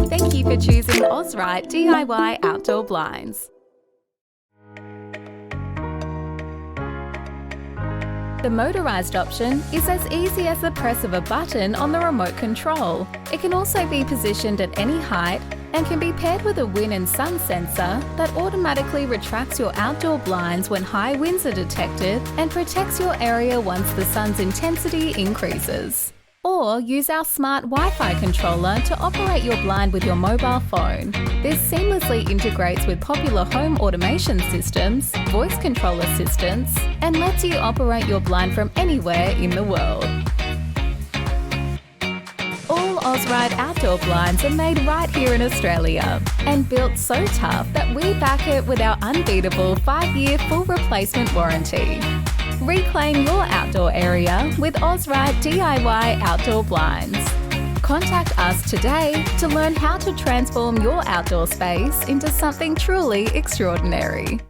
Thank you for choosing Ozrite DIY Outdoor Blinds. The motorised option is as easy as the press of a button on the remote control. It can also be positioned at any height and can be paired with a wind and sun sensor that automatically retracts your outdoor blinds when high winds are detected and protects your area once the sun's intensity increases. Or use our Smart Wi-Fi controller to operate your blind with your mobile phone. This seamlessly integrates with popular home automation systems, voice control assistants, and lets you operate your blind from anywhere in the world. All Ozrite outdoor blinds are made right here in Australia and built so tough that we back it with our unbeatable 5-year full replacement warranty. Reclaim your outdoor area with Ozrite DIY Outdoor Blinds. Contact us today to learn how to transform your outdoor space into something truly extraordinary.